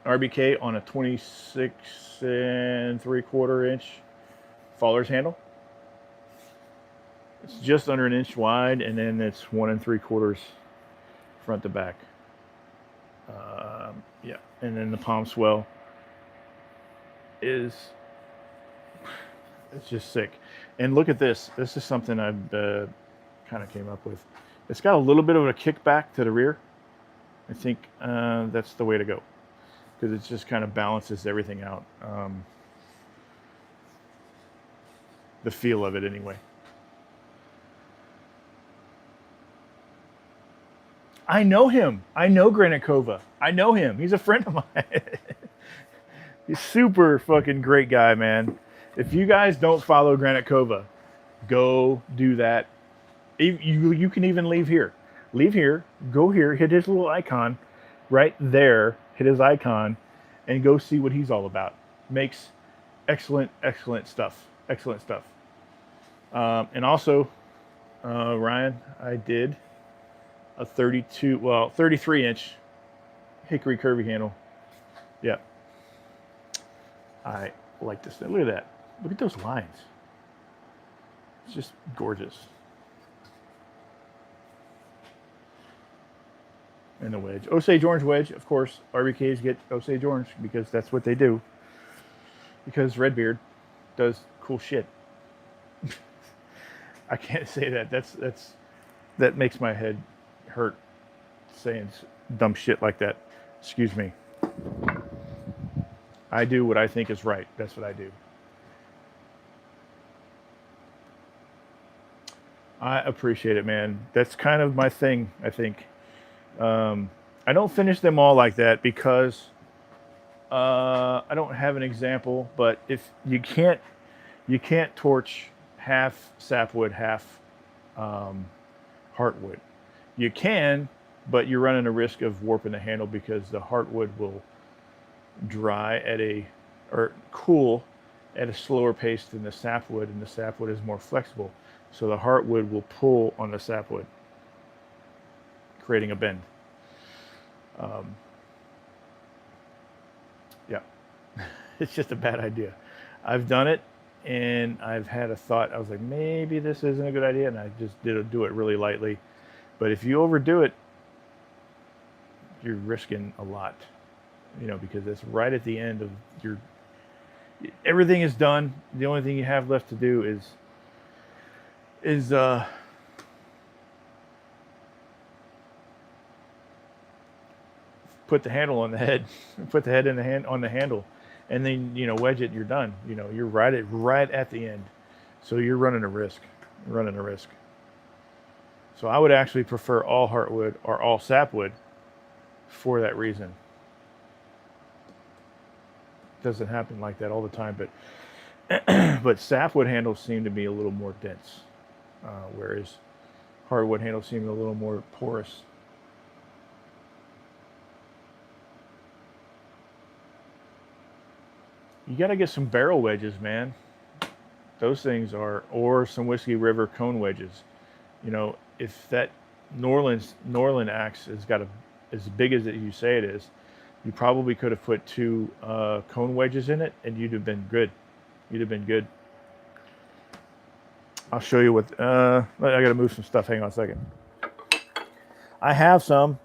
RBK on a 26 3/4 inch faller's handle. It's just under an inch wide, and then it's 1 3/4 front to back. Yeah, and then the palm swell it's just sick. And look at this. This is something I've kind of came up with. It's got a little bit of a kickback to the rear. I think that's the way to go, because it just kind of balances everything out. The feel of it anyway. I know him. I know Granicova. I know him. He's a friend of mine. He's super fucking great guy, man. If you guys don't follow Granicova, go do that. You can even leave here. Leave here, go here, hit his little icon right there, hit his icon, and go see what he's all about. Makes excellent stuff. Excellent stuff. And also, Ryan, I did a 33 inch hickory curvy handle. Yeah. I like this thing. Look at that. Look at those lines. It's just gorgeous. And the wedge. Osage Orange wedge, of course. RBKs get Osage Orange because that's what they do. Because RedBeard does cool shit. I can't say that. That makes my head hurt saying dumb shit like that. Excuse me. I do what I think is right. That's what I do. I appreciate it, man. That's kind of my thing, I think. I don't finish them all like that because I don't have an example, but if you can't torch half sapwood, half heartwood. You can, but you're running a risk of warping the handle because the heartwood will dry or cool at a slower pace than the sapwood, and the sapwood is more flexible. So the heartwood will pull on the sapwood. creating a bend. Yeah, it's just a bad idea. I've done it, and I've had a thought. I was like, maybe this isn't a good idea, and I just do it really lightly. But if you overdo it, you're risking a lot, because it's right at the end of everything is done. The only thing you have left to do is put the handle on the head, put the head in the hand on the handle, and then wedge it. And you're done. You're right at the end, so you're running a risk. So I would actually prefer all heartwood or all sapwood for that reason. Doesn't happen like that all the time, but sapwood handles seem to be a little more dense, whereas hardwood handles seem a little more porous. You got to get some barrel wedges, man. Those things or some Whiskey River cone wedges. If that Norland axe has got as big as you say it is, you probably could have put 2 cone wedges in it, and you'd have been good. I'll show you what. I got to move some stuff. Hang on a second. I have some.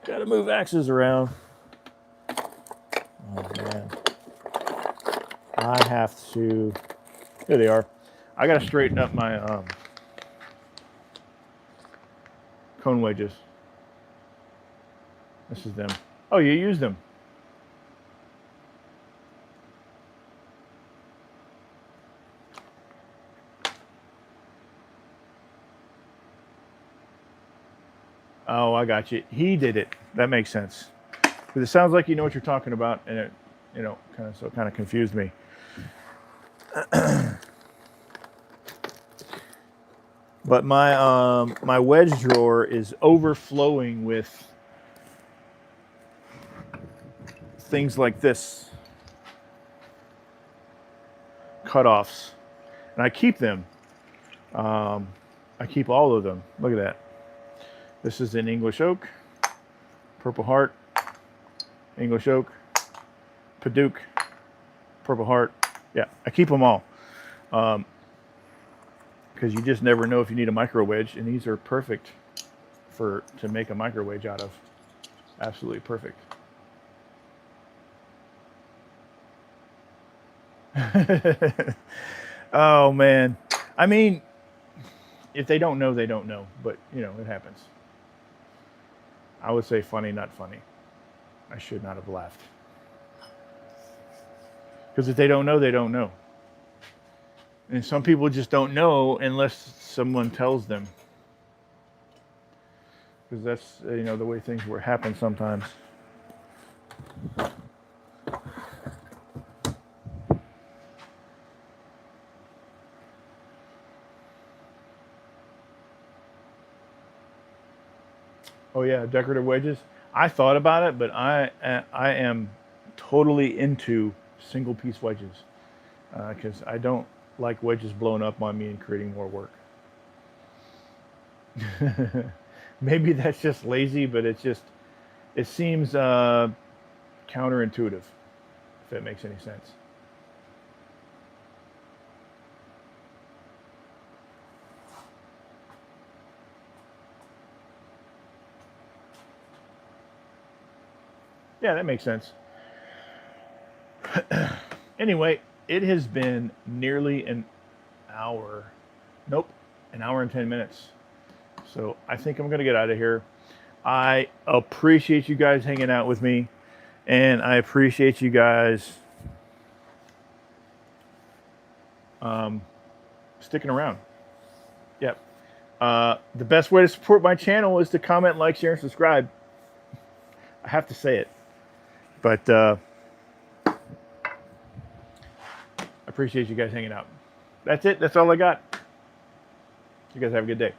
Got to move axes around. Oh man. I have to. Here they are. I got to straighten up my cone wedges. This is them. Oh, you used them. Oh, I got you. He did it. That makes sense. Because it sounds like you know what you're talking about, and it, kind of confused me. But my wedge drawer is overflowing with things like this, cutoffs, and I keep them. I keep all of them. Look at that. This is an English oak, Purple Heart, English oak, Paduke, Purple Heart. Yeah, I keep them all. Because you just never know if you need a micro wedge, and these are perfect to make a micro wedge out of. Absolutely perfect. Oh man, I mean, if they don't know, they don't know. But it happens. I would say funny, not funny. I should not have laughed. Because if they don't know, they don't know. And some people just don't know unless someone tells them. Because that's, the way things happen sometimes. Oh yeah, decorative wedges. I thought about it, but I am totally into single piece wedges. Because I don't like wedges blowing up on me and creating more work. Maybe that's just lazy, but it seems counterintuitive, if that makes any sense. Yeah, that makes sense. Anyway, it has been nearly an hour. Nope, an hour and 10 minutes. So I think I'm going to get out of here. I appreciate you guys hanging out with me. And I appreciate you guys sticking around. Yep. The best way to support my channel is to comment, like, share, and subscribe. I have to say it. But I appreciate you guys hanging out. That's it. That's all I got. You guys have a good day.